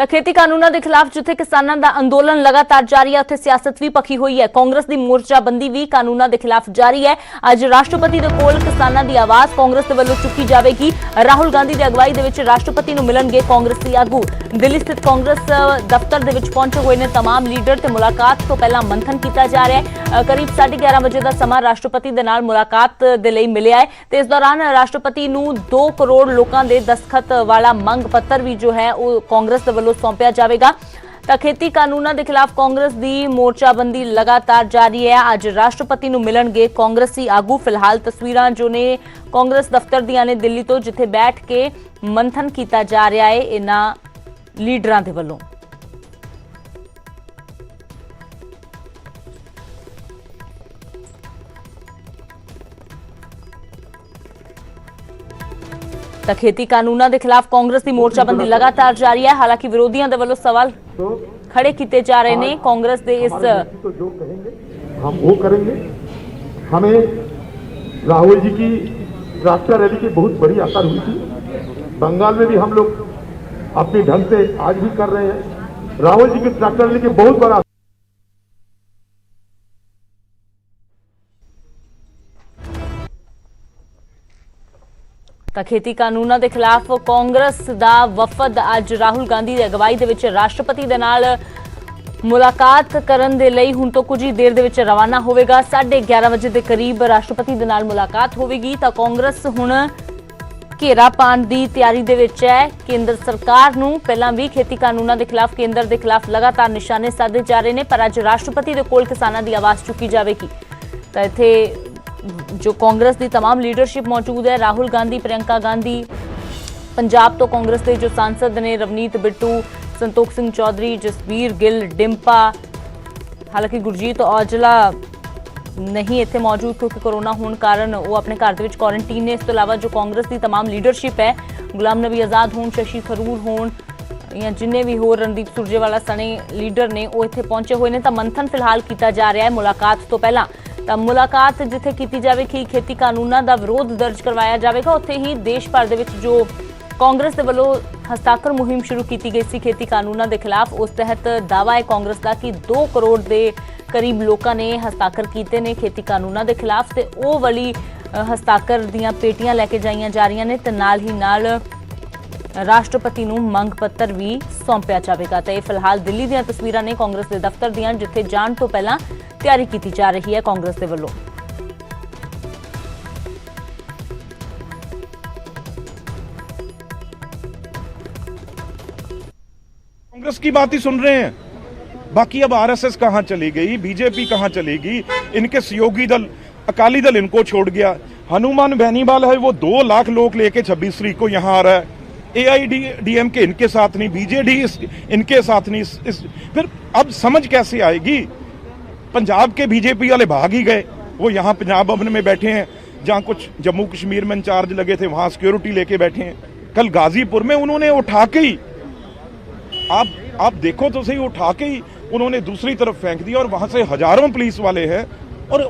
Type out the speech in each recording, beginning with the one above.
ਤਾਂ ਖੇਤੀ ਕਾਨੂੰਨਾਂ ਦੇ ਖਿਲਾਫ ਜਿੱਥੇ ਕਿਸਾਨਾਂ ਦਾ ਅੰਦੋਲਨ ਲਗਾਤਾਰ ਜਾਰੀ ਹੈ, ਉੱਥੇ ਸਿਆਸਤ ਵੀ ਪੱਖੀ ਹੋਈ ਹੈ। ਕਾਂਗਰਸ ਦੀ ਮੋਰਚਾਬੰਦੀ ਵੀ ਕਾਨੂੰਨਾਂ ਦੇ ਖਿਲਾਫ ਜਾਰੀ ਹੈ। ਅੱਜ ਰਾਸ਼ਟਰਪਤੀ ਦੇ ਕੋਲ ਕਿਸਾਨਾਂ ਦੀ ਆਵਾਜ਼ ਕਾਂਗਰਸ ਦੇ ਵੱਲੋਂ ਚੁੱਕੀ ਜਾਵੇਗੀ। ਰਾਹੁਲ ਗਾਂਧੀ ਦੀ ਅਗਵਾਈ ਦੇ ਵਿੱਚ ਰਾਸ਼ਟਰਪਤੀ ਨੂੰ ਮਿਲਣਗੇ ਕਾਂਗਰਸੀ ਆਗੂ। ਦਿੱਲੀ ਸਥਿਤ ਕਾਂਗਰਸ ਦਫ਼ਤਰ ਦੇ ਵਿੱਚ ਪਹੁੰਚੇ ਹੋਏ ਨੇ तमाम ਲੀਡਰ ਤੇ ਮੁਲਾਕਾਤ ਤੋਂ ਪਹਿਲਾਂ ਮੰਥਨ ਕੀਤਾ ਜਾ ਰਿਹਾ ਹੈ। ਕਰੀਬ 11:30 ਵਜੇ ਦਾ ਸਮਾਂ ਰਾਸ਼ਟਰਪਤੀ ਦੇ ਨਾਲ ਮੁਲਾਕਾਤ ਦੇ ਲਈ ਮਿਲਿਆ ਹੈ ਤੇ ਇਸ ਦੌਰਾਨ ਰਾਸ਼ਟਰਪਤੀ ਨੂੰ 2 ਕਰੋੜ ਲੋਕਾਂ ਦੇ ਦਸਤਖਤ ਵਾਲਾ ਮੰਗ ਪੱਤਰ ਵੀ ਜੋ ਹੈ ਉਹ ਕਾਂਗਰਸ ਦੇ ਵੱਲੋਂ सौंपया जाएगा। तो खेती कानूनों के खिलाफ कांग्रेस की मोर्चाबंदी लगातार जारी है। आज राष्ट्रपति नूं मिलणगे कांग्रेसी आगू। फिलहाल तस्वीरां जो ने कांग्रेस दफ्तर दियां ने दिल्ली तो जिथे बैठ के मंथन किया जा रहा है इन्हां लीडरां दे वल्लों। तो खेती कानूनों के खिलाफ कांग्रेस की मोर्चाबंदी लगातार जारी है। हालांकि विरोधियों के वालों सवाल खड़े किए जा रहे हैं। कांग्रेस के इस तो जो कहेंगे हम वो करेंगे। हमें राहुल जी की ट्रैक्टर रैली की बहुत बड़ी असर हुई थी। बंगाल में भी हम लोग अपने ढंग से आज भी कर रहे हैं। राहुल जी की ट्रैक्टर रैली की बहुत बड़ा ਤਾਂ ਖੇਤੀ ਕਾਨੂੰਨਾਂ ਦੇ ਖਿਲਾਫ ਕਾਂਗਰਸ ਦਾ ਵਫਦ ਅੱਜ ਰਾਹੁਲ ਗਾਂਧੀ ਦੀ ਅਗਵਾਈ ਦੇ ਵਿੱਚ ਰਾਸ਼ਟਰਪਤੀ ਦੇ ਨਾਲ ਮੁਲਾਕਾਤ ਕਰਨ ਦੇ ਲਈ ਹੁਣ ਤੋਂ ਕੁਝ ਹੀ ਦੇਰ ਦੇ ਵਿੱਚ ਰਵਾਨਾ ਹੋਵੇਗਾ। 11:30 ਵਜੇ ਦੇ ਕਰੀਬ ਰਾਸ਼ਟਰਪਤੀ ਦੇ ਨਾਲ ਮੁਲਾਕਾਤ ਹੋਵੇਗੀ। ਤਾਂ ਕਾਂਗਰਸ ਹੁਣ ਘੇਰਾ ਪਾਉਣ ਦੀ ਤਿਆਰੀ ਦੇ ਵਿੱਚ ਹੈ। ਕੇਂਦਰ ਸਰਕਾਰ ਨੂੰ ਪਹਿਲਾਂ ਵੀ ਖੇਤੀ ਕਾਨੂੰਨਾਂ ਦੇ ਖਿਲਾਫ ਕੇਂਦਰ ਦੇ ਖਿਲਾਫ ਲਗਾਤਾਰ ਨਿਸ਼ਾਨੇ ਸਾਧੇ ਜਾ ਰਹੇ ਨੇ, ਪਰ ਅੱਜ ਰਾਸ਼ਟਰਪਤੀ ਦੇ ਕੋਲ ਕਿਸਾਨਾਂ ਦੀ ਆਵਾਜ਼ ਚੁੱਕੀ ਜਾਵੇਗੀ। ਤਾਂ ਇੱਥੇ जो कांग्रेस की तमाम लीडरशिप मौजूद है। राहुल गांधी, प्रियंका गांधी, पंजाब तो कांग्रेस के जो सांसद ने रवनीत बिट्टू, संतोख सिंह चौधरी, जसबीर गिल, डिंपा, हालांकि गुरजीत औजला नहीं इत्थे मौजूद क्योंकि कोरोना होने कारण वो अपने घर के क्वारंटीन ने। इस तो इलावा जो कांग्रेस की तमाम लीडरशिप है, गुलाम नबी आज़ाद होन, शशि थरूर होन या जिन्हें भी होर रणदीप सुरजेवाला सने लीडर ने वो इत्थे पहुंचे हुए हैं। तो मंथन फिलहाल किया जा रहा है। मुलाकात तो पहला ਤਾਂ ਮੁਲਾਕਾਤ ਜਿੱਥੇ ਕੀਤੀ ਜਾਵੇਗੀ, ਖੇਤੀ ਕਾਨੂੰਨਾਂ ਦਾ ਵਿਰੋਧ ਦਰਜ ਕਰਵਾਇਆ ਜਾਵੇਗਾ, ਉੱਥੇ ਹੀ ਦੇਸ਼ ਭਰ ਦੇ ਵਿੱਚ ਜੋ ਕਾਂਗਰਸ ਦੇ ਵੱਲੋਂ ਹਸਤਾਖਰ ਮੁਹਿੰਮ ਸ਼ੁਰੂ ਕੀਤੀ ਗਈ ਸੀ ਖੇਤੀ ਕਾਨੂੰਨਾਂ ਦੇ ਖਿਲਾਫ, ਉਸ ਤਹਿਤ ਦਾਅਵਾ ਹੈ ਕਾਂਗਰਸ ਦਾ ਕਿ 2 ਕਰੋੜ ਦੇ ਕਰੀਬ ਲੋਕਾਂ ਨੇ ਹਸਤਾਖਰ ਕੀਤੇ ਨੇ ਖੇਤੀ ਕਾਨੂੰਨਾਂ ਦੇ ਖਿਲਾਫ ਤੇ ਉਹ ਵਾਲੀ ਹਸਤਾਖਰ ਦੀਆਂ ਪੇਟੀਆਂ ਲੈ ਕੇ ਜਾਈਆਂ ਜਾ ਰਹੀਆਂ ਨੇ ਤੇ ਨਾਲ ਹੀ ਨਾਲ ਰਾਸ਼ਟਰਪਤੀ ਨੂੰ ਮੰਗ ਪੱਤਰ ਵੀ ਸੌਂਪਿਆ ਜਾਵੇਗਾ। ਤੇ ਫਿਲਹਾਲ ਦਿੱਲੀ ਦੀਆਂ ਤਸਵੀਰਾਂ ਨੇ ਕਾਂਗਰਸ ਦੇ ਦਫ਼ਤਰ ਦੀਆਂ, ਜਿੱਥੇ ਜਾਣ ਤੋਂ ਪਹਿਲਾਂ ਤਿਆਰੀ ਕੀਤੀ ਜਾ ਰਹੀ ਹੈ ਕਾਂਗਰਸ ਦੇ ਵੱਲੋਂ। कांग्रेस की बात ही सुन रहे हैं, बाकी अब आरएसएस कहां चली गई, बीजेपी कहां चलेगी, इनके सहयोगी दल अकाली दल इनको छोड़ गया। हनुमान बेनीवाल है वो 2 लाख लोग लेके 26 तारीख को यहां आ रहा है। AIDMK इनके साथ नहीं, बीजेडी इनके साथ नहीं। फिर अब समझ कैसे आएगी? पंजाब के बीजेपी वाले भाग ही गए, वो यहाँ पंजाब भवन में बैठे हैं जहाँ कुछ जम्मू कश्मीर में इंचार्ज लगे थे, वहाँ सिक्योरिटी लेके बैठे हैं। कल गाजीपुर में उन्होंने उठा के ही आप देखो तो सही, उठा के ही उन्होंने दूसरी तरफ फेंक दिया और वहां से हजारों पुलिस वाले हैं।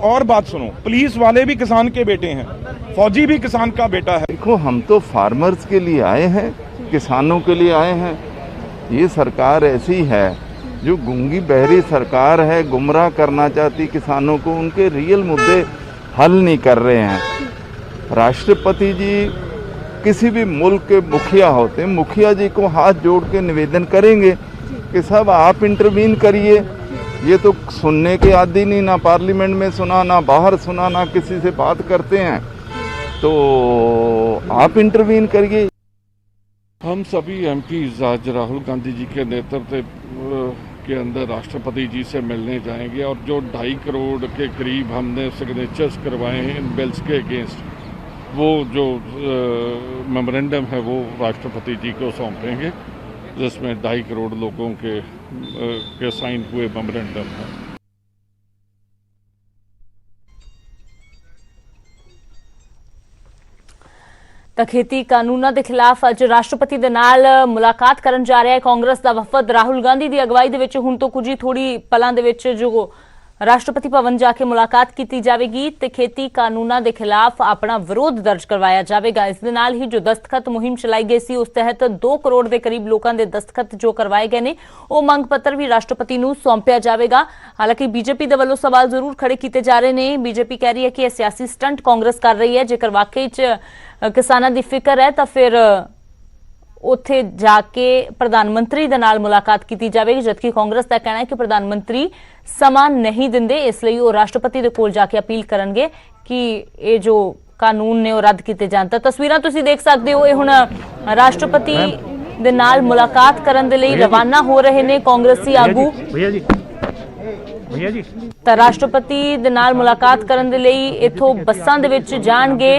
और बात सुनो, पुलिस वाले भी किसान के बेटे हैं, फौजी भी किसान का बेटा है। देखो, हम तो फार्मर्स के लिए आए हैं, किसानों के लिए आए हैं। ये सरकार ऐसी है जो गूंगी बहरी सरकार है, गुमराह करना चाहती किसानों को, उनके रियल मुद्दे हल नहीं कर रहे हैं। राष्ट्रपति जी किसी भी मुल्क के मुखिया होते हैं, मुखिया जी को हाथ जोड़ के निवेदन करेंगे कि साहब आप इंटरवीन करिए। ये तो सुनने के आदि नहीं, ना पार्लियामेंट में सुना, ना बाहर सुना, ना किसी से बात करते हैं, तो आप इंटरवीन करिए। हम सभी एमपीज आज राहुल गांधी जी के नेतृत्व के अंदर राष्ट्रपति जी से मिलने जाएंगे और जो 2.5 करोड़ के करीब हमने सिग्नेचर्स करवाए हैं इन बिल्स के अगेंस्ट, वो जो मेमोरेंडम है वो राष्ट्रपति जी को सौंपेंगे, जिसमें 2.5 करोड़ लोगों के साइन हुए मेमोरेंडम है। ਤਾਂ ਖੇਤੀ ਕਾਨੂੰਨਾਂ ਦੇ ਖਿਲਾਫ ਅੱਜ ਰਾਸ਼ਟਰਪਤੀ ਦੇ ਨਾਲ ਮੁਲਾਕਾਤ ਕਰਨ ਜਾ ਰਿਹਾ ਹੈ ਕਾਂਗਰਸ ਦਾ ਵਫਦ। ਰਾਹੁਲ ਗਾਂਧੀ ਦੀ ਅਗਵਾਈ ਦੇ ਵਿੱਚ ਹੁਣ ਤੋਂ ਕੁਝ ਹੀ ਥੋੜੀ ਪਲਾਂ ਦੇ ਵਿੱਚ ਜੋ ਰਾਸ਼ਟਰਪਤੀ ਭਵਨ ਜਾ ਕੇ ਮੁਲਾਕਾਤ ਕੀਤੀ ਜਾਵੇਗੀ ਤੇ ਖੇਤੀ ਕਾਨੂੰਨਾਂ ਦੇ ਖਿਲਾਫ ਆਪਣਾ ਵਿਰੋਧ ਦਰਜ ਕਰਵਾਇਆ ਜਾਵੇਗਾ। ਇਸ ਦੇ ਨਾਲ ਹੀ ਜੋ ਦਸਤਖਤ ਮੁਹਿੰਮ ਚਲਾਈ ਗਈ ਸੀ ਉਸ ਤਹਿਤ 2 ਕਰੋੜ ਦੇ ਕਰੀਬ ਲੋਕਾਂ ਦੇ ਦਸਤਖਤ ਜੋ ਕਰਵਾਏ ਗਏ ਨੇ ਉਹ ਮੰਗ ਪੱਤਰ ਵੀ ਰਾਸ਼ਟਰਪਤੀ ਨੂੰ ਸੌਂਪਿਆ ਜਾਵੇਗਾ। ਹਾਲਾਂਕਿ ਬੀਜੇਪੀ ਦੇ ਵੱਲੋਂ ਸਵਾਲ ਜ਼ਰੂਰ ਖੜੇ ਕੀਤੇ ਜਾ ਰਹੇ ਨੇ। ਬੀਜੇਪੀ ਕਹਿ ਰਹੀ ਹੈ ਕਿ ਇਹ ਸਿਆਸੀ ਸਟੰਟ ਕਾਂਗਰਸ ਕਰ ਰਹੀ ਹੈ। ਜੇਕਰ ਵਾਕਈ 'ਚ ਕਿਸਾਨਾਂ ਦੀ ਫਿਕਰ ਹੈ ਤਾਂ ਫਿਰ ਉੱਥੇ ਜਾ ਕੇ ਪ੍ਰਧਾਨ ਮੰਤਰੀ ਦੇ ਨਾਲ ਮੁਲਾਕਾਤ ਕੀਤੀ ਜਾਵੇਗੀ, ਜਦਕਿ ਕਾਂਗਰਸ ਦਾ ਕਹਿਣਾ ਹੈ ਕਿ ਪ੍ਰਧਾਨ ਮੰਤਰੀ ਸਮਾਂ ਨਹੀਂ ਦਿੰਦੇ, ਇਸ ਲਈ ਉਹ ਰਾਸ਼ਟਰਪਤੀ ਦੇ ਕੋਲ ਜਾ ਕੇ ਅਪੀਲ ਕਰਨਗੇ ਕਿ ਇਹ ਜੋ ਕਾਨੂੰਨ ਨੇ ਉਹ ਰੱਦ ਕੀਤੇ ਜਾਣ। ਤਾਂ ਤਸਵੀਰਾਂ ਤੁਸੀਂ ਦੇਖ ਸਕਦੇ ਹੋ, ਇਹ ਹੁਣ ਰਾਸ਼ਟਰਪਤੀ ਦੇ ਨਾਲ ਮੁਲਾਕਾਤ ਕਰਨ ਦੇ ਲਈ ਰਵਾਨਾ ਹੋ ਰਹੇ ਨੇ ਕਾਂਗਰਸੀ ਆਗੂ। ਤਾਂ ਰਾਸ਼ਟਰਪਤੀ ਦੇ ਨਾਲ ਮੁਲਾਕਾਤ ਕਰਨ ਦੇ ਲਈ ਇਥੋਂ ਬੱਸਾਂ ਦੇ ਵਿੱਚ ਜਾਣਗੇ।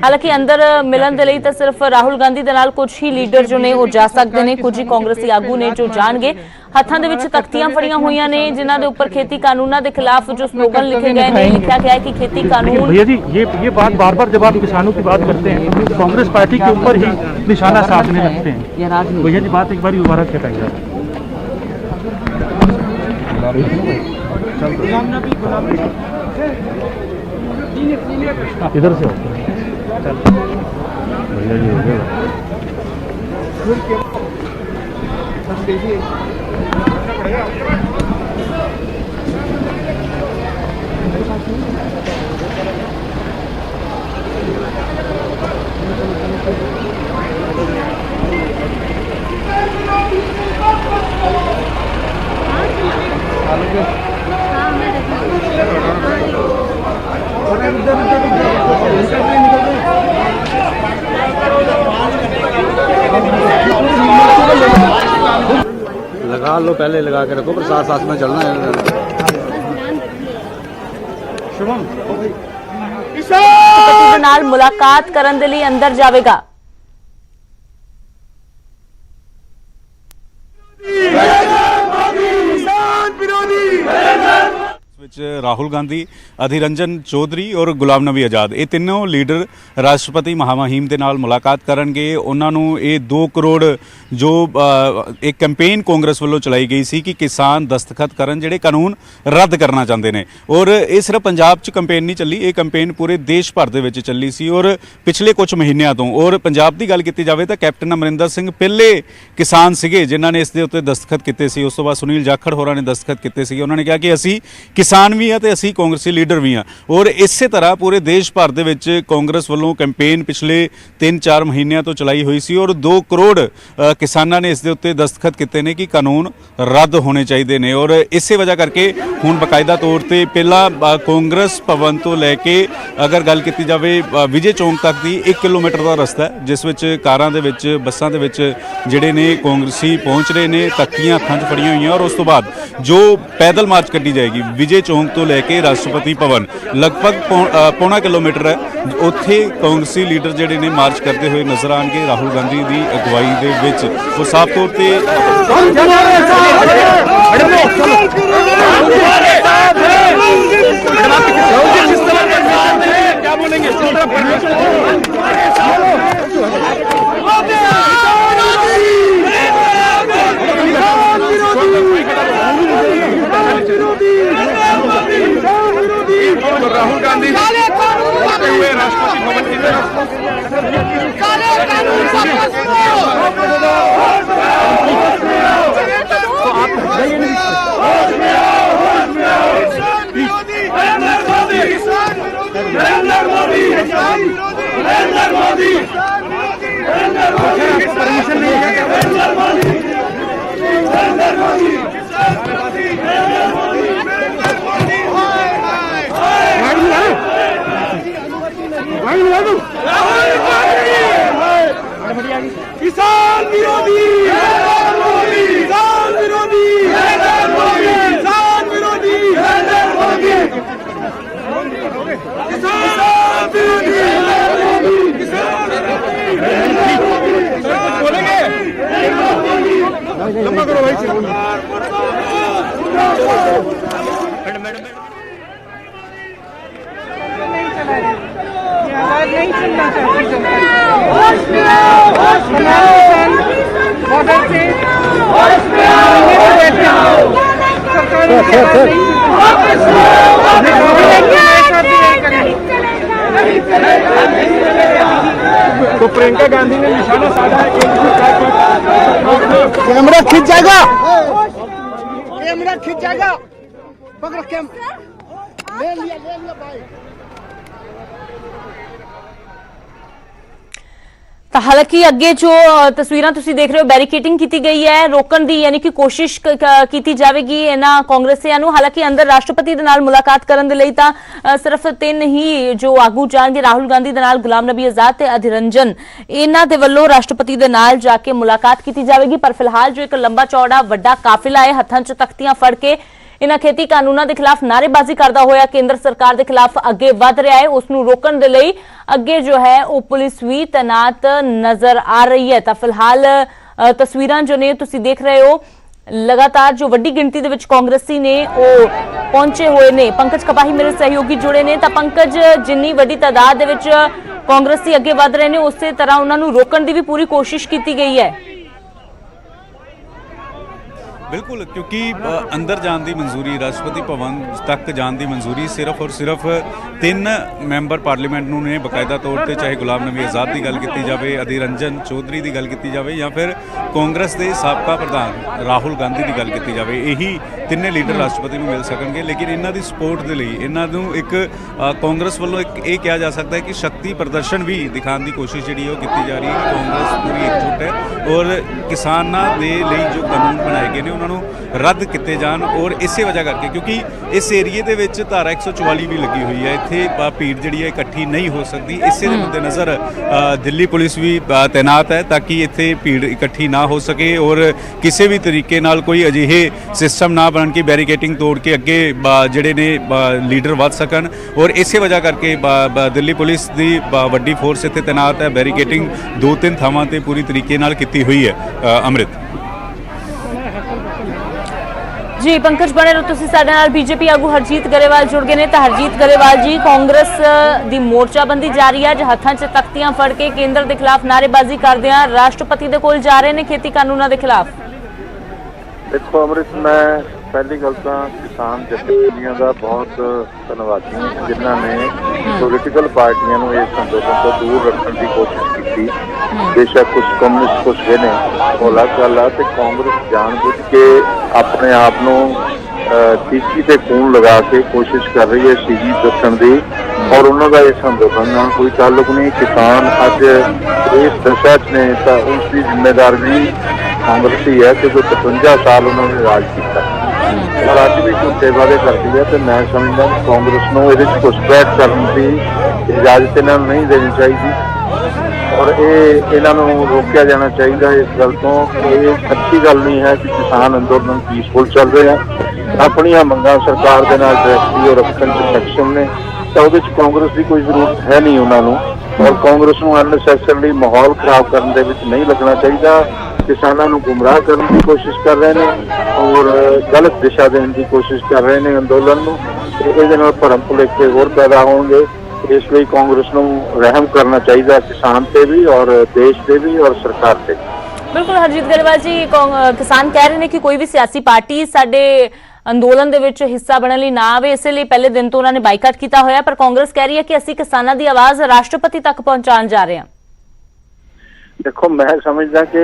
ਹਾਲਾਂਕਿ ਅੰਦਰ ਮਿਲਣ ਦੇ ਲਈ ਤਾਂ ਸਿਰਫ ਰਾਹੁਲ ਗਾਂਧੀ ਦੇ ਨਾਲ ਕੁਝ ਹੀ ਲੀਡਰ ਜੋ ਨੇ ਉਹ ਜਾ ਸਕਦੇ ਨੇ। ਕੁਝ ਹੀ ਕਾਂਗਰਸੀ ਆਗੂ ਨੇ ਜੋ ਜਾਣਗੇ। ਹੱਥਾਂ ਦੇ ਵਿੱਚ ਤਖਤੀਆਂ ਫੜੀਆਂ ਹੋਈਆਂ ਨੇ ਜਿਨ੍ਹਾਂ ਦੇ ਉੱਪਰ खेती कानूना के खिलाफ जो स्लोगन लिखे गए हैं, लिखा गया है कि खेती कानून। भैया जी ये बात बार बार जब आप किसानों की बात करते हैं तो कांग्रेस पार्टी के ऊपर ही निशाना साधने लगते हैं। भैया जी बात एक बार दोबारा बताइए। इधर से भैया जी हो गया। लगा लो, पहले लगा के रखो, पर साथ साथ में चलना है। ਰਾਸ਼ਟਰਪਤੀ ਦੇ ਨਾਲ ਮੁਲਾਕਾਤ ਕਰਨ ਦੇ ਲਈ ਅੰਦਰ ਜਾਵੇਗਾ। राहुल गांधी, अधीर रंजन चौधरी और गुलाम नबी आजाद ये तीनों लीडर राष्ट्रपति महामहिम के नाल मुलाकात करनगे। उन्होंने ये 2 करोड़ जो एक कैंपेन कांग्रेस वालों चलाई गई सी कि किसान दस्तखत करन जिहड़े कानून रद्द करना चाहते हैं। और ये सिर्फ पंजाब च कैंपेन नहीं चली, ये कैंपेन पूरे देश भर दे विच चली सी और पिछले कुछ महीनों तो। और पंजाब की गल की जाए तो कैप्टन अमरिंदर सिंह पहले किसान सीगे जिन्होंने इस दे उत्ते दस्तखत किए सी। उस तो बाद सुनील जाखड़ होरां ने दस्तखत किए सी। उन्होंने कहा कि असी किसान भी हाँ तो असी कांग्रेसी लीडर भी हाँ। और इस तरह पूरे देश भर दे विच कांग्रेस वालों कैंपेन पिछले 3-4 महीनों तो चलाई हुई सी। और 2 करोड़ किसानों ने इस दे उत्ते दस्तखत किए ने कि कानून रद्द होने चाहिए ने। और इस वजह करके हुण बकायदा तौर पर पहला कांग्रेस भवन तो लैके अगर गल की जाए विजय चौंक तक की 1 किलोमीटर का रस्ता है जिस विच कारां दे विच बसां दे विच जिहड़े ने कांग्रेसी पहुँच रहे ने, तख्तियां हत्थां 'च फड़ियां हुई। और उस तो बाद जो पैदल मार्च कड्डी जाएगी विजय चौंक तो लैके राष्ट्रपति भवन लगभग पौना किलोमीटर है, उत्थे कांग्रेसी लीडर जिहड़े ने मार्च करते हुए नजर आएंगे राहुल गांधी की अगवाई दे विच। वो साफ तौर पर क्या बोलेंगे? राहुल गांधी होते हुए राष्ट्रपति भवन की तरफ किसान विरोधी, किसान विरोधी, किसान विरोधी, किसान विरोधी, बोलेंगे लंबा करो भाई। नहीं सुनना चाहती जनता। बॉर्डर से सरकारी कैमरा खिंच जाएगा, कैमरा खिंच जाएगा, पकड़ कैमरा, ले लिया भाई। ਤਾਂ ਹਾਲਾਂਕਿ ਅੱਗੇ ਜੋ ਤਸਵੀਰਾਂ ਤੁਸੀਂ ਦੇਖ ਰਹੇ ਹੋ ਬੈਰੀਕੇਡਿੰਗ ਕੀਤੀ ਗਈ ਹੈ, ਰੋਕਣ ਦੀ ਯਾਨੀ ਕਿ ਕੋਸ਼ਿਸ਼ ਕੀਤੀ ਜਾਵੇਗੀ ਇਹਨਾਂ ਕਾਂਗਰਸੀਆਂ ਨੂੰ। ਹਾਲਾਂਕਿ ਅੰਦਰ ਰਾਸ਼ਟਰਪਤੀ ਦੇ ਨਾਲ ਮੁਲਾਕਾਤ ਕਰਨ ਦੇ ਲਈ ਤਾਂ ਸਿਰਫ 3 ਹੀ ਜੋ ਆਗੂ ਜਾਣਗੇ, ਰਾਹੁਲ ਗਾਂਧੀ ਦੇ ਨਾਲ ਗੁਲਾਮ ਨਬੀ ਆਜ਼ਾਦ ਤੇ ਅਧੀਰ ਰੰਜਨ, ਇਹਨਾਂ ਦੇ ਵੱਲੋਂ ਰਾਸ਼ਟਰਪਤੀ ਦੇ ਨਾਲ ਜਾ ਕੇ ਮੁਲਾਕਾਤ ਕੀਤੀ ਜਾਵੇਗੀ। ਪਰ ਫਿਲਹਾਲ ਜੋ ਇੱਕ ਲੰਬਾ ਚੌੜਾ ਵੱਡਾ ਕਾਫਿਲਾ ਹੈ, ਹੱਥਾਂ 'ਚ ਤਖਤੀਆਂ ਫੜ ਕੇ ਇਹਨਾਂ ਖੇਤੀ ਕਾਨੂੰਨਾਂ ਦੇ ਖਿਲਾਫ ਨਾਅਰੇਬਾਜ਼ੀ ਕਰਦਾ ਹੋਇਆ ਕੇਂਦਰ ਸਰਕਾਰ ਦੇ ਖਿਲਾਫ ਅੱਗੇ ਵਧ ਰਿਹਾ ਹੈ, ਉਸ ਨੂੰ ਰੋਕਣ ਦੇ ਲਈ ਅੱਗੇ ਜੋ ਹੈ ਉਹ ਪੁਲਿਸ ਵੀ ਤੈਨਾਤ ਨਜ਼ਰ ਆ ਰਹੀ ਹੈ। ਤਾਂ ਫਿਲਹਾਲ ਤਸਵੀਰਾਂ ਜੋ ਨੇ ਤੁਸੀਂ ਦੇਖ ਰਹੇ ਹੋ, ਲਗਾਤਾਰ ਜੋ ਵੱਡੀ ਗਿਣਤੀ ਦੇ ਵਿੱਚ ਕਾਂਗਰਸੀ ਨੇ ਉਹ ਪਹੁੰਚੇ ਹੋਏ ਨੇ। ਪੰਕਜ ਕਪਾਹੀ ਮੇਰੇ ਸਹਿਯੋਗੀ ਜੁੜੇ ਨੇ। ਤਾਂ ਪੰਕਜ, ਜਿੰਨੀ ਵੱਡੀ ਤਾਦਾਦ ਦੇ ਵਿੱਚ ਕਾਂਗਰਸੀ ਅੱਗੇ ਵਧ ਰਹੇ ਨੇ, ਉਸੇ ਤਰ੍ਹਾਂ ਉਹਨਾਂ ਨੂੰ ਰੋਕਣ ਦੀ ਵੀ ਪੂਰੀ ਕੋਸ਼ਿਸ਼ ਕੀਤੀ ਗਈ ਹੈ। ਬਿਲਕੁਲ, ਕਿਉਂਕਿ ਅੰਦਰ ਜਾਣ ਦੀ ਮਨਜ਼ੂਰੀ, ਰਾਸ਼ਟਰਪਤੀ ਭਵਨ ਤੱਕ ਜਾਣ ਦੀ ਮਨਜ਼ੂਰੀ ਸਿਰਫ ਔਰ ਸਿਰਫ 3 ਮੈਂਬਰ ਪਾਰਲੀਮੈਂਟ ਨੂੰ ਨੇ ਬਕਾਇਦਾ ਤੌਰ ਤੇ, ਚਾਹੇ ਗੁਲਾਮ ਨਬੀ ਆਜ਼ਾਦ ਦੀ ਗੱਲ ਕੀਤੀ ਜਾਵੇ, ਅਧੀਰ ਰੰਜਨ ਚੌਧਰੀ ਦੀ ਗੱਲ ਕੀਤੀ ਜਾਵੇ ਜਾਂ ਫਿਰ ਕਾਂਗਰਸ ਦੇ ਸਾਬਕਾ ਪ੍ਰਧਾਨ ਰਾਹੁਲ ਗਾਂਧੀ ਦੀ ਗੱਲ ਕੀਤੀ ਜਾਵੇ। ਇਹੀ ਤਿੰਨੇ ਲੀਡਰ ਰਾਸ਼ਟਰਪਤੀ ਨੂੰ ਮਿਲ ਸਕਣਗੇ। ਲੇਕਿਨ ਇਹਨਾਂ ਦੀ ਸਪੋਰਟ ਦੇ ਲਈ ਇਹਨਾਂ ਨੂੰ ਇੱਕ ਕਾਂਗਰਸ ਵੱਲੋਂ ਇੱਕ ਇਹ ਕਿਹਾ ਜਾ ਸਕਦਾ ਹੈ ਕਿ ਸ਼ਕਤੀ ਪ੍ਰਦਰਸ਼ਨ ਵੀ ਦਿਖਾਉਣ ਦੀ ਕੋਸ਼ਿਸ਼ ਜਿਹੜੀ ਉਹ ਕੀਤੀ ਜਾ ਰਹੀ ਹੈ ਕਿ ਕਾਂਗਰਸ ਪੂਰੀ ਇਕਜੁੱਟ ਹੈ ਔਰ ਕਿਸਾਨਾਂ ਦੇ ਲਈ ਜੋ ਕਾਨੂੰਨ ਬਣਾਏ ਗਏ ਨੇ ਉਹਨਾਂ ਨੂੰ ਰੱਦ ਕੀਤੇ ਜਾਣ। ਔਰ ਇਸੇ ਵਜ੍ਹਾ ਕਰਕੇ, ਕਿਉਂਕਿ ਇਸ ਏਰੀਏ ਦੇ ਵਿੱਚ ਧਾਰਾ 144 ਵੀ ਲੱਗੀ ਹੋਈ ਹੈ, ਇੱਥੇ ਭੀੜ ਜਿਹੜੀ ਹੈ ਇਕੱਠੀ ਨਹੀਂ ਹੋ ਸਕਦੀ। ਇਸੇ ਦੇ ਮੱਦੇ ਨਜ਼ਰ ਦਿੱਲੀ ਪੁਲਿਸ ਵੀ ਤੈਨਾਤ ਹੈ ਤਾਂ ਕਿ ਇੱਥੇ ਭੀੜ ਇਕੱਠੀ ਨਾ ਹੋ ਸਕੇ ਔਰ ਕਿਸੇ ਵੀ ਤਰੀਕੇ ਨਾਲ ਕੋਈ ਅਜਿਹੇ ਸਿਸਟਮ ਨਾ ਬਣ ਕੇ ਬੈਰੀਕੇਡਿੰਗ ਤੋੜ ਕੇ ਅੱਗੇ ਜਿਹੜੇ ਨੇ ਲੀਡਰ ਵੱਧ ਸਕਣ। ਔਰ ਇਸੇ ਵਜ੍ਹਾ ਕਰਕੇ ਦਿੱਲੀ ਪੁਲਿਸ ਦੀ ਵੱਡੀ ਫੋਰਸ ਇੱਥੇ ਤੈਨਾਤ ਹੈ। ਬੈਰੀਕੇਡਿੰਗ 2-3 ਥਾਵਾਂ ਤੇ ਪੂਰੀ ਤਰੀਕੇ ਨਾਲ ਕੀਤੀ ਹੋਈ ਹੈ। ਅੰਮ੍ਰਿਤ ਜੀ, ਪੰਕਜ ਬਣੇ ਰਹੋ ਤੁਸੀਂ ਸਾਡੇ ਨਾਲ। ਬੀਜੇਪੀ ਆਗੂ ਹਰਜੀਤ ਗਰੇਵਾਲ ਜੁੜ ਗਏ ਨੇ। ਤਾਂ ਹਰਜੀਤ ਗਰੇਵਾਲ ਜੀ, ਕਾਂਗਰਸ ਦੀ ਮੋਰਚਾਬੰਦੀ ਜਾਰੀ ਹੈ, ਹੱਥਾਂ 'ਚ ਤਖਤੀਆਂ ਫੜ ਕੇ ਕੇਂਦਰ ਦੇ ਖਿਲਾਫ ਨਾਅਰੇਬਾਜ਼ੀ ਕਰਦੇ ਆ, ਰਾਸ਼ਟਰਪਤੀ ਦੇ ਕੋਲ ਜਾ ਰਹੇ ਨੇ ਖੇਤੀ ਕਾਨੂੰਨਾਂ ਦੇ ਖਿਲਾਫ। ਦੇਖੋ ਅੰਮ੍ਰਿਤ, ਮੈਂ ਪਹਿਲੀ ਗੱਲ ਤਾਂ ਕਿਸਾਨ ਜਥੇਬੰਦੀਆਂ ਦਾ ਬਹੁਤ ਧੰਨਵਾਦੀ ਹਾਂ ਜਿਨ੍ਹਾਂ ਨੇ ਪੋਲੀਟੀਕਲ ਪਾਰਟੀਆਂ ਨੂੰ ਇਸ ਅੰਦੋਲਨ ਤੋਂ ਦੂਰ ਰੱਖਣ ਦੀ ਕੋਸ਼ਿਸ਼ ਕੀਤੀ। ਬੇਸ਼ੱਕ ਕੁਝ ਕਮਿਊਨਿਸਟ ਕੁਝ ਨੇ, ਉਹ ਅਲੱਗ ਗੱਲ ਆ, ਤੇ ਕਾਂਗਰਸ ਜਾਣਬੁੱਝ ਕੇ ਆਪਣੇ ਆਪ ਨੂੰ ਟੀਕੀ ਤੇ ਖੂਨ ਲਗਾ ਕੇ ਕੋਸ਼ਿਸ਼ ਕਰ ਰਹੀ ਹੈ ਸ਼ਹੀਦ ਦੱਸਣ ਦੀ, ਔਰ ਉਹਨਾਂ ਦਾ ਇਸ ਅੰਦੋਲਨ ਨਾਲ ਕੋਈ ਤਾਲੁਕ ਨਹੀਂ। ਕਿਸਾਨ ਅੱਜ ਇਸ ਦਸ਼ਾ 'ਚ ਨੇ ਤਾਂ ਉਸ ਦੀ ਜ਼ਿੰਮੇਦਾਰ ਵੀ ਕਾਂਗਰਸੀ ਹੈ ਕਿ ਜੋ 55 ਸਾਲ ਉਹਨਾਂ ਨੇ ਰਾਜ ਕੀਤਾ ਔਰ ਅੱਜ ਵੀ ਝੂਠੇ ਵਾਅਦੇ ਕਰਦੀ ਹੈ। ਤੇ ਮੈਂ ਸਮਝਦਾ ਕਿ ਕਾਂਗਰਸ ਨੂੰ ਇਹਦੇ 'ਚ ਘੁਸਪੈਠ ਕਰਨ ਦੀ ਇਜਾਜ਼ਤ ਇਹਨਾਂ ਨੂੰ ਨਹੀਂ ਦੇਣੀ ਚਾਹੀਦੀ ਔਰ ਇਹਨਾਂ ਨੂੰ ਰੋਕਿਆ ਜਾਣਾ ਚਾਹੀਦਾ ਇਸ ਗੱਲ ਤੋਂ ਕਿ ਇਹ ਅੱਛੀ ਗੱਲ ਨਹੀਂ ਹੈ ਕਿ ਕਿਸਾਨ ਅੰਦੋਲਨ ਪੀਸਫੁਲ ਚੱਲ ਰਹੇ ਆ, ਆਪਣੀਆਂ ਮੰਗਾਂ ਸਰਕਾਰ ਦੇ ਨਾਲ ਡਾਇਰੈਕਟਲੀ ਔਰ ਰੱਖਣ 'ਚ ਸક્ષਮ ਨੇ, ਤਾਂ ਉਹਦੇ 'ਚ ਕਾਂਗਰਸ ਦੀ ਕੋਈ ਜ਼ਰੂਰਤ ਹੈ ਨਹੀਂ ਉਹਨਾਂ ਨੂੰ। ਔਰ ਕਾਂਗਰਸ ਨੂੰ ਅਨਨੈਸੈਸਰਲੀ ਮਾਹੌਲ ਖਰਾਬ ਕਰਨ ਦੇ ਵਿੱਚ ਨਹੀਂ ਲੱਗਣਾ ਚਾਹੀਦਾ। ਕਿਸਾਨਾਂ ਨੂੰ ਗੁੰਮਰਾਹ ਕਰਨ ਦੀ ਕੋਸ਼ਿਸ਼ ਕਰ ਰਹੇ ਨੇ ਔਰ ਗਲਤ ਦਿਸ਼ਾ ਦੇਣ ਦੀ ਕੋਸ਼ਿਸ਼ ਕਰ ਰਹੇ ਨੇ ਅੰਦੋਲਨ ਨੂੰ, ਤੇ ਇਹਦੇ ਨਾਲ ਭਰਮ ਭੁਲੇਖੇ ਹੋਰ ਪੈਦਾ ਹੋਣਗੇ। ਇਸ ਲਈ ਕਾਂਗਰਸ ਨੂੰ ਰਹਿਮ ਕਰਨਾ ਚਾਹੀਦਾ ਕਿਸਾਨ ਤੇ ਵੀ ਔਰ ਦੇਸ਼ ਤੇ ਵੀ ਔਰ ਸਰਕਾਰ ਤੇ। ਬਿਲਕੁਲ ਹਰਜੀਤ ਗਰੇਵਾਲ ਜੀ, ਕਿਸਾਨ ਕਹਿ ਰਹੇ ਨੇ ਕਿ ਕੋਈ ਵੀ ਸਿਆਸੀ ਪਾਰਟੀ ਸਾਡੇ ਅੰਦੋਲਨ ਦੇ ਵਿੱਚ ਹਿੱਸਾ ਬਣਨ ਲਈ ਨਾ ਆਵੇ, ਇਸੇ ਲਈ ਪਹਿਲੇ ਦਿਨ ਤੋਂ ਉਹਨਾਂ ਨੇ ਬਾਈਕਾਟ ਕੀਤਾ ਹੋਇਆ। ਪਰ ਕਾਂਗਰਸ ਕਹਿ ਰਹੀ ਹੈ ਕਿ ਅਸੀਂ ਕਿਸਾਨਾਂ ਦੀ ਆਵਾਜ਼ ਰਾਸ਼ਟਰਪਤੀ ਤੱਕ ਪਹੁੰਚਾਉਣ ਜਾ ਰਹੇ ਹਾਂ। ਦੇਖੋ, ਮੈਂ ਸਮਝਦਾ ਕਿ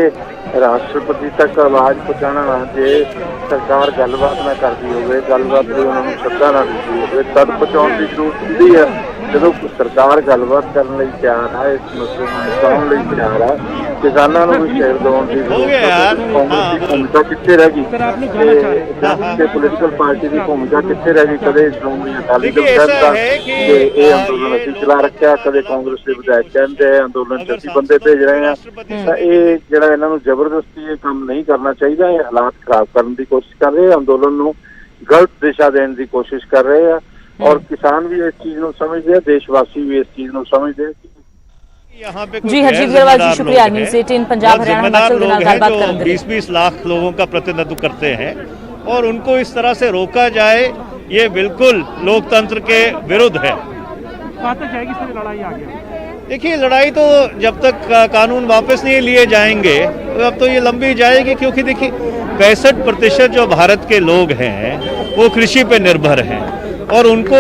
ਰਾਸ਼ਟਰਪਤੀ ਤੱਕ ਆਵਾਜ਼ ਪਹੁੰਚਾਉਣਾ, ਜੇ ਸਰਕਾਰ ਗੱਲਬਾਤ ਨਾ ਕਰਦੀ ਹੋਵੇ, ਗੱਲਬਾਤ ਲਈ ਉਹਨਾਂ ਨੂੰ ਸੱਦਾ ਨਾ ਦਿੱਤੀ ਹੋਵੇ, ਤਦ ਪਹੁੰਚਾਉਣ ਦੀ ਜ਼ਰੂਰਤ ਹੁੰਦੀ ਹੈ। ਜਦੋਂ ਸਰਕਾਰ ਗੱਲਬਾਤ ਕਰਨ ਲਈ ਤਿਆਰ ਹੈ, ਇਸ ਮਸਲੇ ਨੂੰ ਨਿਪਟਾਉਣ ਲਈ ਤਿਆਰ ਹੈ, ਕਿਸਾਨਾਂ ਨੂੰ ਵੀ ਸ਼ੇਅਰ ਦੇਣ ਦੀ ਜ਼ਰੂਰਤ ਹੈ। ਕਾਂਗਰਸ ਦੀ ਭੂਮਿਕਾ ਕਿੱਥੇ ਰਹਿ ਗਈ ਤੇ ਪੋਲੀਟੀਕਲ ਪਾਰਟੀ ਦੀ ਭੂਮਿਕਾ ਕਿੱਥੇ ਰਹਿ ਗਈ? ਕਦੇ ਸ਼੍ਰੋਮਣੀ ਅਕਾਲੀ ਦਲ ਕਹਿੰਦਾ ਕਿ ਇਹ ਅੰਦੋਲਨ ਅਸੀਂ ਚਲਾ ਰੱਖਿਆ, ਕਦੇ ਕਾਂਗਰਸ ਦੇ ਵਿਧਾਇਕ ਕਹਿੰਦੇ ਅੰਦੋਲਨ 'ਚ ਅਸੀਂ ਬੰਦੇ ਭੇਜ ਰਹੇ ਹਾਂ। ਤਾਂ ਇਹ ਜਿਹੜਾ ਇਹਨਾਂ ਨੂੰ ਜ਼ਬਰਦਸਤੀ ਇਹ ਕੰਮ ਨਹੀਂ ਕਰਨਾ ਚਾਹੀਦਾ। ਇਹ ਹਾਲਾਤ ਖਰਾਬ ਕਰਨ ਦੀ ਕੋਸ਼ਿਸ਼ ਕਰ ਰਹੇ, ਅੰਦੋਲਨ ਨੂੰ ਗਲਤ ਦਿਸ਼ਾ ਦੇਣ ਦੀ ਕੋਸ਼ਿਸ਼ ਕਰ ਰਹੇ ਆ ਔਰ ਕਿਸਾਨ ਵੀ ਇਸ ਚੀਜ਼ ਨੂੰ ਸਮਝਦੇ ਆ, ਦੇਸ਼ਵਾਸੀ ਵੀ ਇਸ चीज ਨੂੰ समझते जी हरजीत गरवाल जी शुक्रिया। न्यूज़ 18 पंजाब हरियाणा हिमाचल के नाल गलबात करन दे 20-20 लाख लोगों का प्रतिनिधित्व करते हैं और उनको इस तरह से रोका जाए, ये बिल्कुल लोकतंत्र के विरुद्ध है। लड़ाई आ गया। देखिए, लड़ाई तो जब तक कानून वापस नहीं लिए जाएंगे अब तो ये लंबी जाएगी, क्योंकि देखिए 65% जो भारत के लोग हैं वो कृषि पे निर्भर हैं और उनको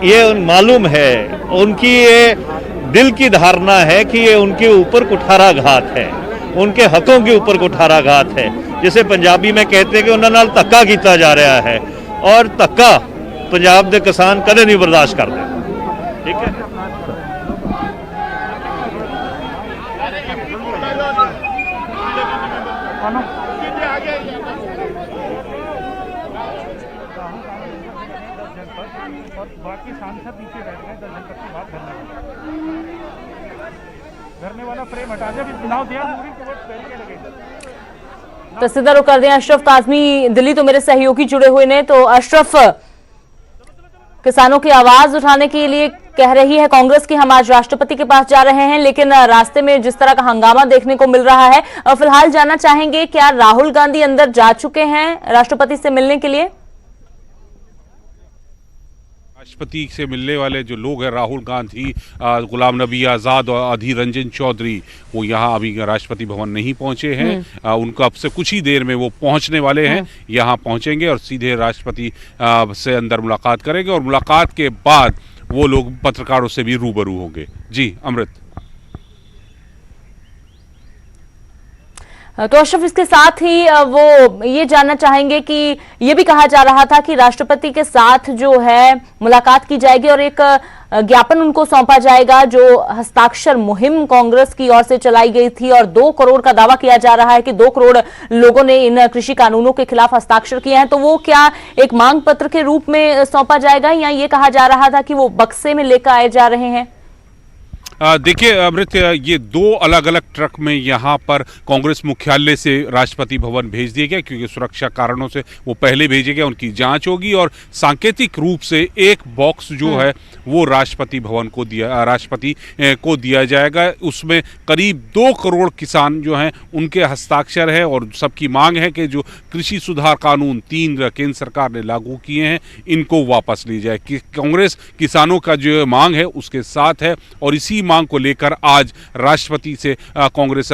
ये मालूम है, उनकी ये दिल की धारणा है कि ये उनके ऊपर कुठाराघात है उनके हकों के ऊपर कुठाराघात है, जिसे पंजाबी में कहते हैं कि उन्हां नाल धक्का किया जा रहा है, और धक्का पंजाब के किसान कदे नहीं बर्दाश्त करते। ठीक है। बाकी सांसद नीचे बैठ गए, दर्शन तक की बात करने वाला फ्रेम हटा दिया, चुनाव दिया, मूविंग टुवर्ड्स पहले लगेगा। तो सीधा रुक कर दें अशरफ काज़मी दिल्ली, तो मेरे सहयोगी जुड़े हुए ने। तो अशरफ, किसानों की आवाज उठाने के लिए कह रही है कांग्रेस की हम आज राष्ट्रपति के पास जा रहे हैं, लेकिन रास्ते में जिस तरह का हंगामा देखने को मिल रहा है, फिलहाल जानना चाहेंगे क्या राहुल गांधी अंदर जा चुके हैं राष्ट्रपति से मिलने के लिए? राष्ट्रपति से मिलने वाले जो लोग हैं, राहुल गांधी, गुलाम नबी आज़ाद और अधीर रंजन चौधरी, वो यहाँ अभी राष्ट्रपति भवन नहीं पहुंचे हैं। उनको अब से कुछ ही देर में वो पहुंचने वाले हैं, यहाँ पहुंचेंगे और सीधे राष्ट्रपति से अंदर मुलाकात करेंगे और मुलाकात के बाद वो लोग पत्रकारों से भी रूबरू होंगे। जी अमृत। तो अशरफ, इसके साथ ही वो ये जानना चाहेंगे कि ये भी कहा जा रहा था कि राष्ट्रपति के साथ जो है मुलाकात की जाएगी और एक ज्ञापन उनको सौंपा जाएगा जो हस्ताक्षर मुहिम कांग्रेस की ओर से चलाई गई थी, और 2 करोड़ का दावा किया जा रहा है कि 2 करोड़ लोगों ने इन कृषि कानूनों के खिलाफ हस्ताक्षर किए हैं। तो वो क्या एक मांग पत्र के रूप में सौंपा जाएगा, या ये कहा जा रहा था कि वो बक्से में लेकर आए जा रहे हैं? देखिए अमृत, ये 2 अलग अलग ट्रक में यहाँ पर कांग्रेस मुख्यालय से राष्ट्रपति भवन भेज दिए गए, क्योंकि सुरक्षा कारणों से वो पहले भेजे गए, उनकी जांच होगी और सांकेतिक रूप से एक बॉक्स जो है वो राष्ट्रपति भवन को राष्ट्रपति को दिया जाएगा। उसमें करीब 2 करोड़ किसान जो हैं उनके हस्ताक्षर है और सबकी मांग है कि जो कृषि सुधार कानून 3 केंद्र सरकार ने लागू किए हैं, इनको वापस ली जाए। कांग्रेस किसानों का जो मांग है उसके साथ है और इसी मांग को लेकर आज राष्ट्रपति से कांग्रेस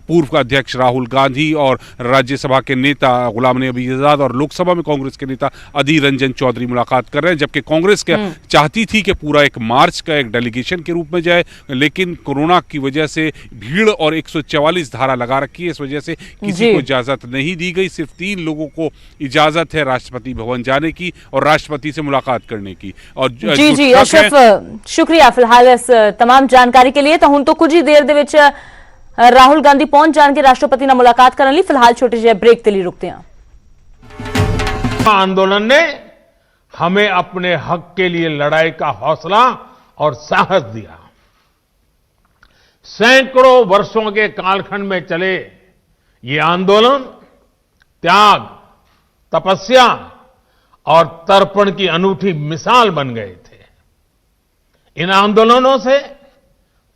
पूर्व अध्यक्ष राहुल गांधी और राज्यसभा के नेता गुलाम नबी आजाद और लोकसभा में कांग्रेस के नेता अधीर रंजन चौधरी मुलाकात कर रहे हैं। जबकि कांग्रेस चाहती थी कि पूरा एक मार्च का एक डेलीगेशन के रूप में जाए, लेकिन कोरोना की वजह से भीड़ और 144 धारा लगा रखी है, इस वजह से किसी को इजाजत नहीं दी गई। सिर्फ 3 लोगों को इजाजत है राष्ट्रपति भवन जाने की और राष्ट्रपति से मुलाकात करने की। और जी अशरफ, शुक्रिया फिलहाल इस तमाम जानकारी के लिए। तो हुण तो कुछ ही देर दे विच राहुल गांधी पहुंच जाएंगे राष्ट्रपति नाल मुलाकात करने लिए। फिलहाल छोटे जे ब्रेक के लिए रुकते हैं। आंदोलन ने हमें अपने हक के लिए लड़ाई का हौसला और साहस दिया। सैकड़ों वर्षों के कालखंड में चले ये आंदोलन त्याग, तपस्या और तर्पण की अनूठी मिसाल बन गए थे। इन आंदोलनों से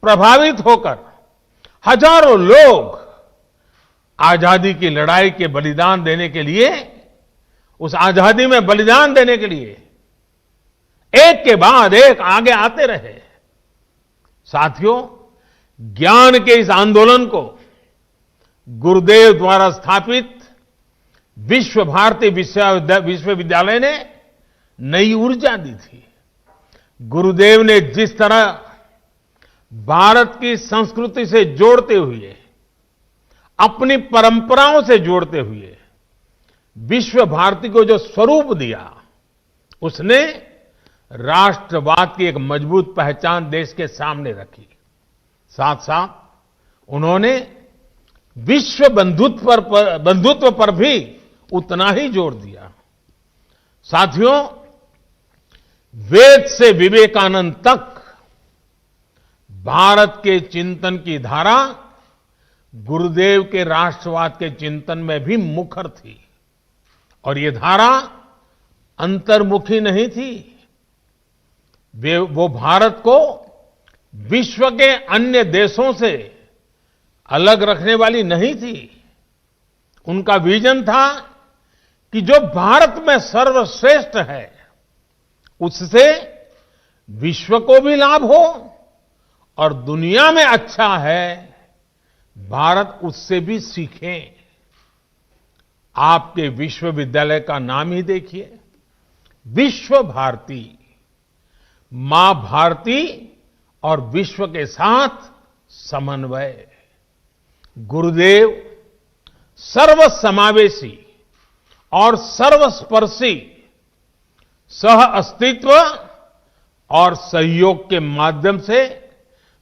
प्रभावित होकर हजारों लोग आजादी की लड़ाई के बलिदान देने के लिए, उस आजादी में बलिदान देने के लिए एक के बाद एक आगे आते रहे। साथियों, ज्ञान के इस आंदोलन को गुरुदेव द्वारा स्थापित विश्व भारती विश्वविद्यालय ने नई ऊर्जा दी थी। गुरुदेव ने जिस तरह भारत की संस्कृति से जोड़ते हुए, अपनी परंपराओं से जोड़ते हुए विश्व भारती को जो स्वरूप दिया, उसने राष्ट्रवाद की एक मजबूत पहचान देश के सामने रखी। साथ साथ उन्होंने विश्व बंधुत्व पर भी उतना ही जोर दिया। साथियों, वेद से विवेकानंद तक भारत के चिंतन की धारा गुरुदेव के राष्ट्रवाद के चिंतन में भी मुखर थी और ये धारा अंतर्मुखी नहीं थी। वो भारत को विश्व के अन्य देशों से अलग रखने वाली नहीं थी। उनका विजन था कि जो भारत में सर्वश्रेष्ठ है उससे विश्व को भी लाभ हो और दुनिया में अच्छा है भारत उससे भी सीखे। आपके विश्वविद्यालय का नाम ही देखिए, विश्व भारती। मां भारती और विश्व के साथ समन्वय। गुरुदेव सर्वसमावेशी और सर्वस्पर्शी सह अस्तित्व और सहयोग के माध्यम से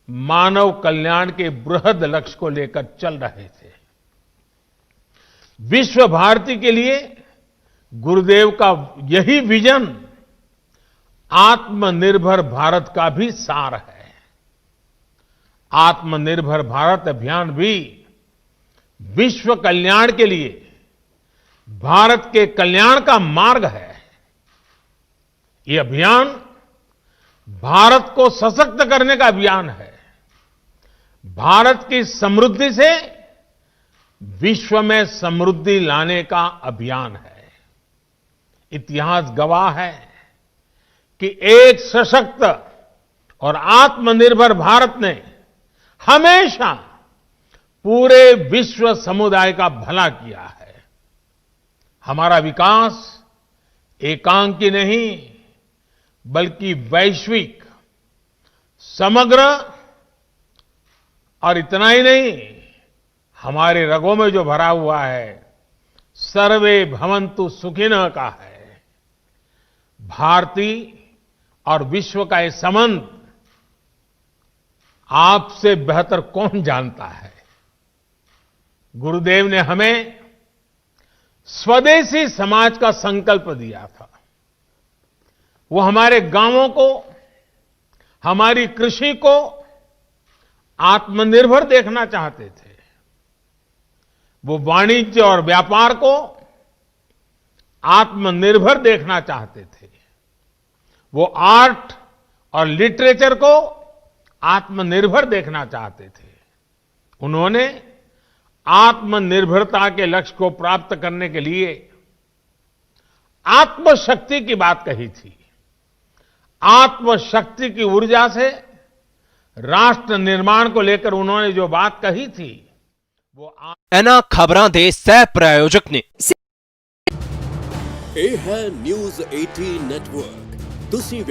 मानव कल्याण के बृहद लक्ष्य को लेकर चल रहे थे। विश्व भारती के लिए गुरुदेव का यही विजन आत्मनिर्भर भारत का भी सार है। आत्मनिर्भर भारत अभियान भी विश्व कल्याण के लिए भारत के कल्याण का मार्ग है। ये अभियान भारत को सशक्त करने का अभियान है। भारत की समृद्धि से विश्व में समृद्धि लाने का अभियान है। इतिहास गवाह है कि एक सशक्त और आत्मनिर्भर भारत ने हमेशा पूरे विश्व समुदाय का भला किया है। हमारा विकास एकांकी नहीं बल्कि वैश्विक, समग्र और इतना ही नहीं, हमारे रगों में जो भरा हुआ है सर्वे भवन्तु सुखिनः का है। भारती और विश्व का ये संबंध आपसे बेहतर कौन जानता है। गुरुदेव ने हमें स्वदेशी समाज का संकल्प दिया था। वो हमारे गांवों को, हमारी कृषि को आत्मनिर्भर देखना चाहते थे। वो वाणिज्य और व्यापार को आत्मनिर्भर देखना चाहते थे। वो आर्ट और लिटरेचर को आत्मनिर्भर देखना चाहते थे। उन्होंने आत्मनिर्भरता के लक्ष्य को प्राप्त करने के लिए आत्मशक्ति की बात कही थी। आत्मशक्ति की ऊर्जा से राष्ट्र निर्माण को लेकर उन्होंने जो बात कही थी वो ਇਹਨਾਂ ਖਬਰਾਂ ਦੇ ਸਹਿ ਪ੍ਰਾਯੋਜਕ ਨੇ। ਇਹ ਹੈ ਨਿਊਜ਼ 18 ਨੈਟਵਰਕ। ਤੁਸੀਂ